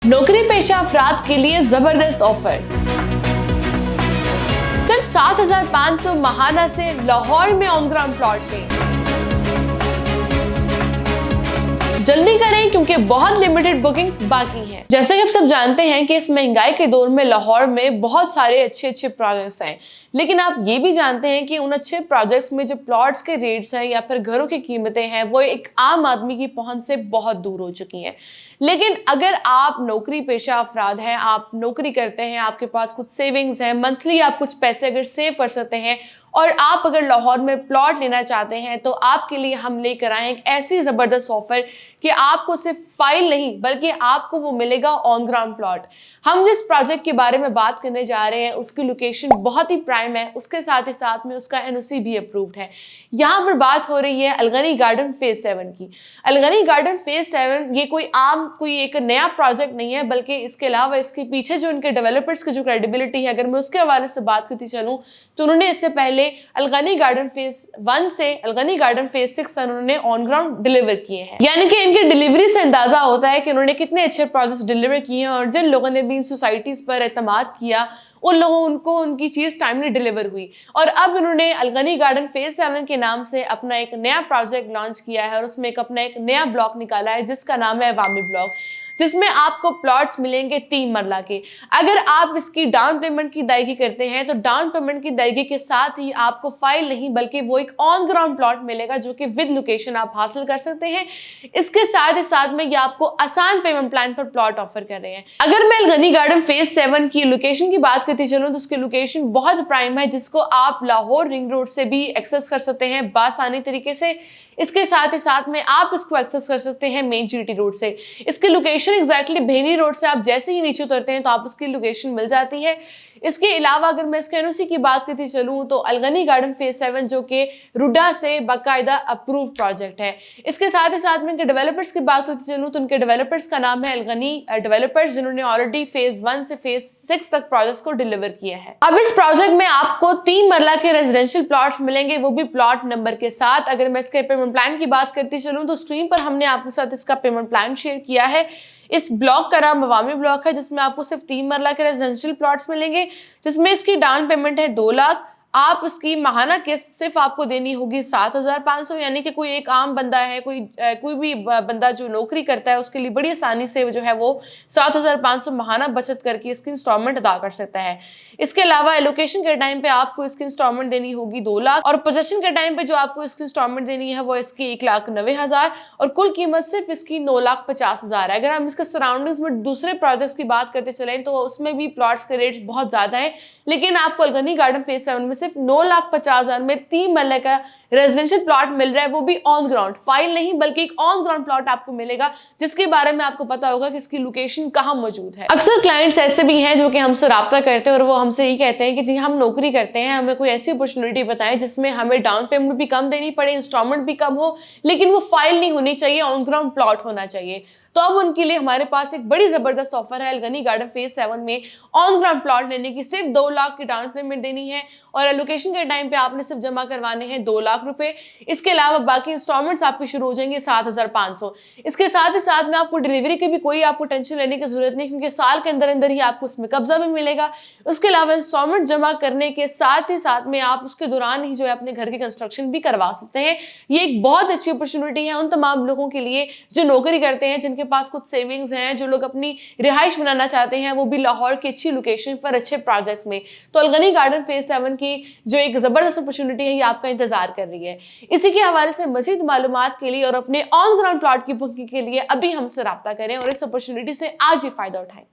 नौकरी पेशा अफराद के लिए जबरदस्त ऑफर। सिर्फ 7,500 महाना से लाहौर में ऑन ग्राउंड प्लॉट लें। जल्दी करें क्योंकि बहुत लिमिटेड बुकिंग्स बाकी हैं। जैसे कि आप सब जानते हैं कि इस महंगाई के दौर में लाहौर में बहुत सारे अच्छे प्रोजेक्ट्स हैं, लेकिन आप ये भी जानते हैं कि उन अच्छे प्रोजेक्ट्स में जो प्लॉट्स के रेट्स हैं या फिर घरों की कीमतें हैं वो एक आम आदमी की पहुंच से बहुत दूर हो चुकी हैं। लेकिन अगर आप नौकरी पेशा अफराद हैं, आप नौकरी करते हैं, आपके पास कुछ सेविंग्स हैं, मंथली आप कुछ पैसे अगर सेव कर सकते हैं और आप अगर लाहौर में प्लॉट लेना चाहते हैं तो आपके लिए हम लेकर आए एक ऐसी जबरदस्त ऑफर कि आपको सिर्फ फाइल नहीं बल्कि आपको वो मिलेगा ऑन ग्राउंड प्लॉट। हम जिस प्रोजेक्ट के बारे में बात करने जा रहे हैं उसकी लोकेशन बहुत ही प्राइम है, उसके साथ ही साथ में उसका एनओसी भी अप्रूव्ड है। यहाँ पर बात हो रही है अलगनी गार्डन फेज 7 की। अलगनी गार्डन फेज 7 ये कोई एक नया प्रोजेक्ट नहीं है, बल्कि इसके अलावा इसके पीछे जो इनके डेवलपर्स की जो क्रेडिबिलिटी है, अगर मैं उसके हवाले से बात करती चलूँ तो उन्होंने इससे पहले अलगनी गार्डन फेज 1 से अलगनी गार्डन फेज 6 उन्होंने ऑन ग्राउंड डिलीवर किए हैं। यानी कि इनके डिलीवरी से अंदाजा होता है कि उन्होंने कितने अच्छे प्रोजेक्ट्स डिलीवर किए हैं और जिन लोगों ने भी इन सोसाइटीज पर एतमाद किया उन लोगों उनको उनकी चीज टाइमली डिलीवर हुई। और अब उन्होंने अलगनी गार्डन फेज 7 के नाम से अपना एक नया प्रोजेक्ट लॉन्च किया है और उसमें अपना एक नया ब्लॉक निकाला है जिसका नाम है अवामी ब्लॉक, जिसमें आपको प्लॉट्स मिलेंगे 3 मरला के। अगर आप इसकी डाउन पेमेंट की अदायगी करते हैं तो डाउन पेमेंट की अदायगी के साथ ही आपको फाइल नहीं बल्कि वो एक ऑन ग्राउंड प्लॉट मिलेगा जो कि विद लोकेशन आप हासिल कर सकते हैं। इसके साथ ही साथ में ये आपको आसान पेमेंट प्लान पर प्लॉट ऑफर कर रहे हैं। अगर मैं अलगनी गार्डन फेज 7 की लोकेशन की बात करती चलूं तो उसकी लोकेशन बहुत प्राइम है, जिसको आप लाहौर रिंग रोड से भी एक्सेस कर सकते हैं बासानी तरीके से। इसके साथ ही साथ में आप इसको एक्सेस कर सकते हैं मेन जीटी रोड से। इसकी लोकेशन एग्जैक्टली भेनी रोड से आप जैसे ही नीचे उतरते हैं तो आप इसकी लोकेशन मिल जाती है। इसके अलावा अगर मैं इसके एनओसी की बात करती चलूं तो अलगनी गार्डन फेज 7 जो कि रुडा से बाकायदा अप्रूव प्रोजेक्ट है। इसके साथ ही साथ में इनके डेवलपर्स की बात करती चलूं तो उनके डेवलपर्स का नाम है अलगनी डेवलपर्स, जिन्होंने ऑलरेडी फेज 1 से फेज 6 तक प्रोजेक्ट्स को डिलीवर किया है। अब इस प्रोजेक्ट में आपको 3 मरला के रेजिडेंशियल प्लॉट्स मिलेंगे, वो भी प्लॉट नंबर के साथ। अगर मैं इसके पेमेंट प्लान की बात करती चलूं तो स्क्रीन पर हमने आपके साथ इसका पेमेंट प्लान शेयर किया है। इस ब्लॉक का नाम अवामी ब्लॉक है, जिसमें आपको सिर्फ 3 मरला के रेजिडेंशियल प्लॉट्स मिलेंगे, जिसमें इसकी डाउन पेमेंट है 2 लाख। आप इसकी माहाना किस्त सिर्फ आपको देनी होगी 7,500, यानी कि कोई एक आम बंदा है, कोई भी बंदा जो नौकरी करता है उसके लिए बड़ी आसानी से जो है वो 7,500 माहाना बचत करके इसकी इंस्टॉलमेंट अदा कर सकता है। इसके अलावा एलोकेशन के टाइम पे आपको इसकी इंस्टॉलमेंट देनी होगी 2 लाख और पोजेशन के टाइम पे जो आपको इसकी इंस्टॉलमेंट देनी है वो इसकी 1,90,000 और कुल कीमत सिर्फ इसकी 9,50,000 है। अगर हम इसके सराउंडिंग्स में दूसरे प्रोजेक्ट्स की बात करते चलें तो उसमें भी प्लॉट्स के रेट्स बहुत ज्यादा है, लेकिन आपको अलगनी गार्डन फेज 7 में सिर्फ 9,50,000 में 3 मरले का रेजिडेंशियल प्लॉट मिल रहा है, वो भी ऑन ग्राउंड, फाइल नहीं बल्कि एक ऑन ग्राउंड प्लॉट आपको मिलेगा जिसके बारे में आपको पता होगा कि इसकी लोकेशन कहां मौजूद है। अक्सर क्लाइंट्स ऐसे भी हैं जो कि हमसे राब्ता करते हैं और वो हमसे ये कहते हैं कि जी हम नौकरी करते हैं, हमें कोई ऐसी अपॉर्चुनिटी बताएं जिसमें हमें डाउन पेमेंट भी कम देनी पड़े, इंस्टॉलमेंट भी कम हो, लेकिन वो फाइल नहीं होनी चाहिए, ऑन ग्राउंड प्लॉट होना चाहिए। तो अब उनके लिए हमारे पास एक बड़ी जबरदस्त ऑफर है। अलगनी गार्डन फेज 7 में ऑन ग्राउंड प्लॉट लेने की सिर्फ 2 लाख की डाउन पेमेंट देनी है और एलोकेशन के टाइम पे आपने सिर्फ जमा करवाने हैं 2 लाख रुपए। इसके अलावा बाकी इंस्टॉलमेंट्स आपकी शुरू हो जाएंगे 7,500। इसके साथ ही साथ में आपको डिलीवरी की भी कोई आपको टेंशन लेने की जरूरत नहीं, क्योंकि साल के अंदर अंदर ही आपको उसमें कब्जा भी मिलेगा। उसके अलावा इंस्टॉलमेंट जमा करने के साथ ही साथ में आप उसके दौरान ही जो है अपने घर की कंस्ट्रक्शन भी करवा सकते हैं। ये एक बहुत अच्छी अपॉर्चुनिटी है उन तमाम लोगों के लिए जो नौकरी करते हैं, जिनके पास कुछ सेविंग्स हैं, जो लोग अपनी रिहाइश बनाना चाहते हैं, वो भी लाहौर की अच्छी लोकेशन पर अच्छे प्रोजेक्ट्स में। तो अलगनी गार्डन फेज 7 की जो एक जबरदस्त अपॉर्चुनिटी है ये आपका इंतजार कर रही है। इसी के हवाले से मजीद मालूमात के लिए और अपने ऑन ग्राउंड प्लॉट की बुकिंग के लिए अभी हमसे राब्ता करें और इस अपॉर्चुनिटी से आज ही फायदा उठाएं।